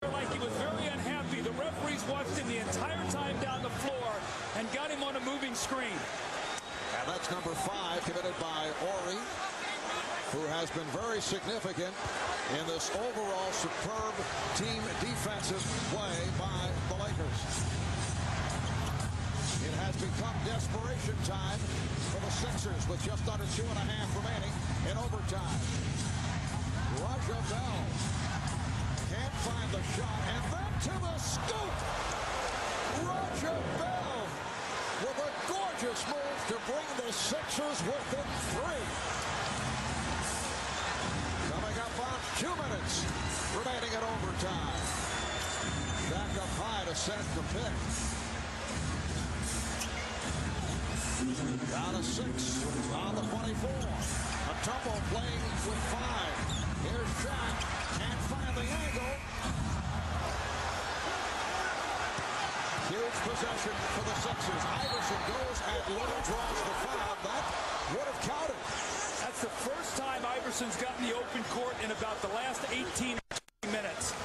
Like he was very unhappy. The referees watched him the entire time down the floor and got him on a moving screen. And that's number 5 committed by Ori, who has been very significant in this overall superb team defensive play by the Lakers. It has become desperation time for the Sixers with just under 2.5 remaining in overtime. Raja Bell can't find the shot, and then to the scoop. Raja Bell with a gorgeous move to bring the Sixers within 3. Coming up on 2 minutes remaining in overtime. Back up high to set the pick. Down to 6 on the 24. A tumble playing with 5. Here's shot. Can't find the angle. Huge possession for the Sixers. Iverson goes and Lou draws the foul. That would have counted. That's the first time Iverson's gotten the open court in about the last 18 minutes.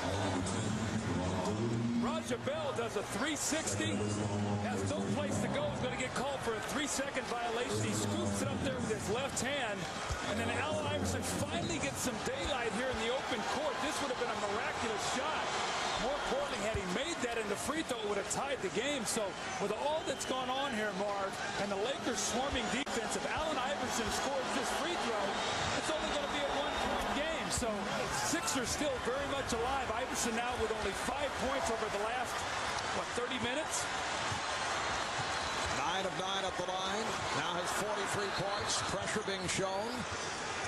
Raja Bell does a 360. Has no place to go. He's going to get called for a 3-second violation. He scoops it up there with his left hand. And then Allen Iverson finally gets some daylight here in the open court. This would have been a miraculous shot. More importantly, had he made that in the free throw, it would have tied the game. So with all that's gone on here, Marv, and the Lakers swarming defense, if Allen Iverson scores this free throw, it's only going to be a 1-point game. So Sixers still very much alive. Iverson now with only 5 points over the last, 30 minutes? 9 of 9 at the line. Now has 43 points. Pressure being shown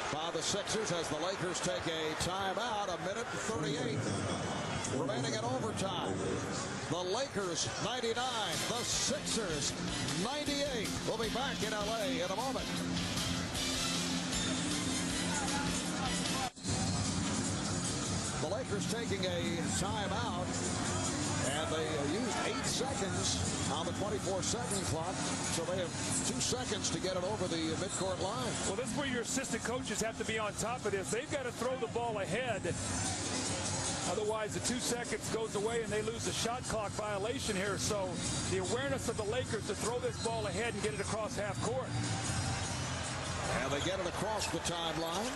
by the Sixers as the Lakers take a timeout. 1:38 remaining in overtime. The Lakers 99, the Sixers 98. We'll be back in LA in a moment. The Lakers taking a timeout, and they used 8 seconds on the 24-second clock, so they have 2 seconds to get it over the midcourt line. Well, this is where your assistant coaches have to be on top of this. They've got to throw the ball ahead. Otherwise, the 2 seconds goes away and they lose the shot clock violation here. So the awareness of the Lakers to throw this ball ahead and get it across half court. And they get it across the timeline.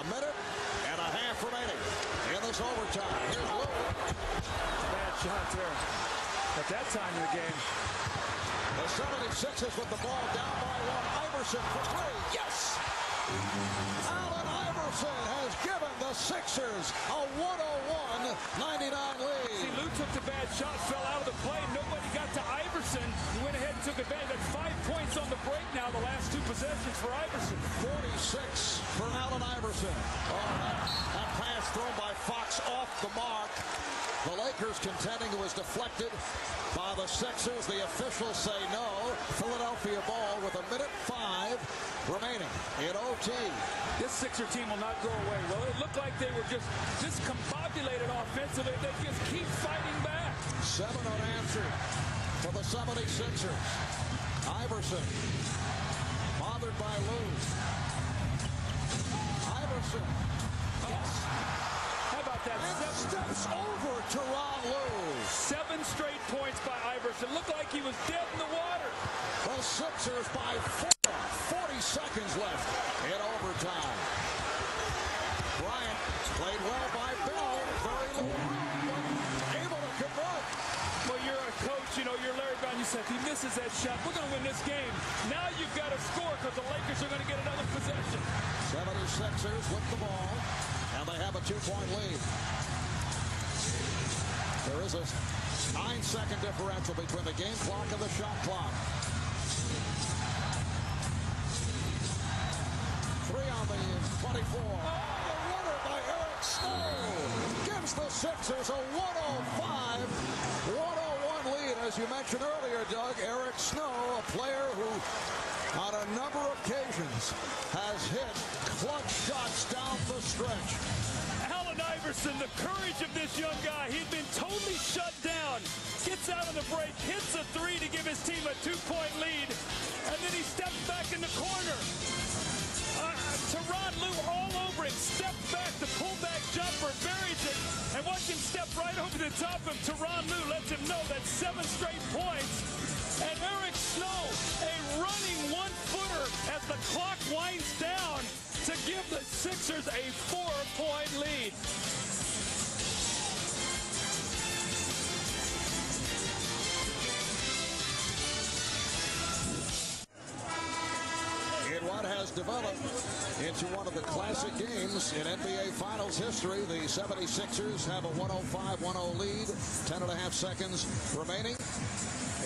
1.5 remaining in this overtime. Here's Lou. Bad shot there at that time in the game. The 76ers with the ball down by 1. Iverson for 3. Yes! Allen Iverson has given the Sixers a 101-99 lead. See, Lou took the bad shot, fell out of the play. Nobody got to Iverson. He went ahead and took advantage. That's 5 points on the break now, the last 2 possessions for Iverson. 46 for Allen Iverson. Oh, that pass thrown by Fox off the mark. The Lakers contending it was deflected by the Sixers. The officials say no. Philadelphia ball with 1:05 remaining in OT. This Sixer team will not go away. Well, it looked like they were just discombobulated offensively. They just keep fighting back. 7 unanswered for the 76ers. Iverson bothered by Lou. Iverson. Yes. How about that? And steps over Tyronn Lue. 7 straight points by Iverson. Looked like he was dead in the water. The Sixers by 4. 40 seconds left in overtime. Bryant played well by Bell. Very low. Able to convert. Well, you're a coach, you're Larry Brown. You said if he misses that shot, we're going to win this game. Now you've got to score because the Lakers are going to get another possession. 76ers with the ball, and they have a 2-point lead. There is a 9-second differential between the game clock and the shot clock. 3 on the 24. Oh, the runner by Eric Snow gives the Sixers a 105-101 lead. As you mentioned earlier, Doug, Eric Snow, a player who on a number of occasions has hit clutch shots down the stretch. Allen Iverson, the courage of this young guy. He'd been totally shut down. Gets out of the break, hits a 3 to give his team a 2-point lead, and then he steps back in the corner. Tyronn Lue all over him, stepped And watch him step right over the top of Tyronn Lue. Lets him know that's 7 straight points. And Eric Snow, a running one-footer as the clock winds down to give the Sixers a 4-point lead. In what has developed into one of the classic games in NBA Finals history, the 76ers have a 105-10 lead, 10.5 seconds remaining.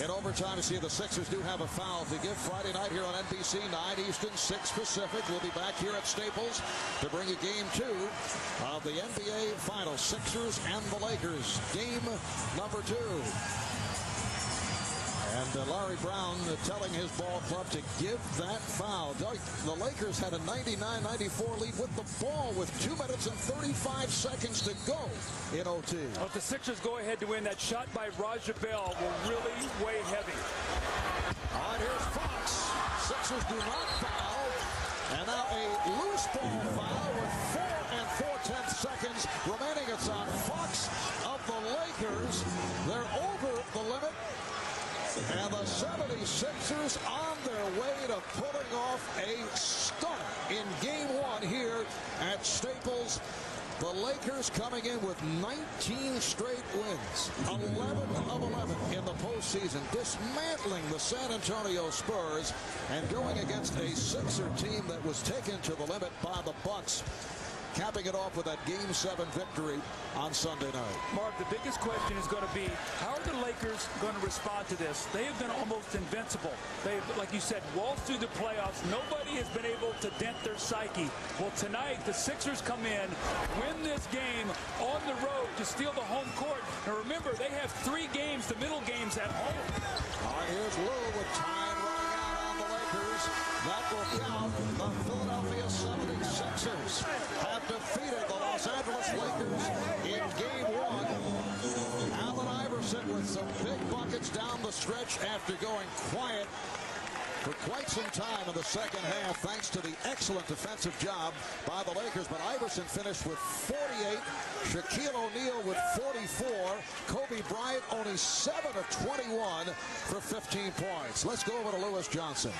In overtime, you see the Sixers do have a foul to give. Friday night here on NBC, 9 Eastern, 6 Pacific. We'll be back here at Staples to bring you Game 2 of the NBA Finals, Sixers and the Lakers. Game number 2. And Larry Brown telling his ball club to give that foul. The Lakers had a 99-94 lead with the ball with 2 minutes and 35 seconds to go in OT. Well, if the Sixers go ahead to win, that shot by Raja Bell will really weigh heavy. All right, here's Fox. Sixers do not foul. And now a loose ball foul with 4 4/10 seconds remaining. It's on Fox of the Lakers. They're over the limit. And the 76ers on their way to pulling off a stunner in Game 1 here at Staples. The Lakers coming in with 19 straight wins, 11 of 11 in the postseason, dismantling the San Antonio Spurs and going against a Sixer team that was taken to the limit by the Bucks, capping it off with that Game 7 victory on Sunday night. Mark, the biggest question is going to be, how are the Lakers going to respond to this? They have been almost invincible. They've, like you said, waltzed through the playoffs. Nobody has been able to dent their psyche. Well, tonight, the Sixers come in, win this game on the road to steal the home court. Now, remember, they have 3 games, the middle games at home. All right, here's Lue with time running out on the Lakers. That will count. The Philadelphia 76ers have defeated the Los Angeles Lakers in Game 1. Allen Iverson with some big buckets down the stretch after going quiet for quite some time in the second half, thanks to the excellent defensive job by the Lakers. But Iverson finished with 48, Shaquille O'Neal with 44, Kobe Bryant only 7 of 21 for 15 points. Let's go over to Lewis Johnson.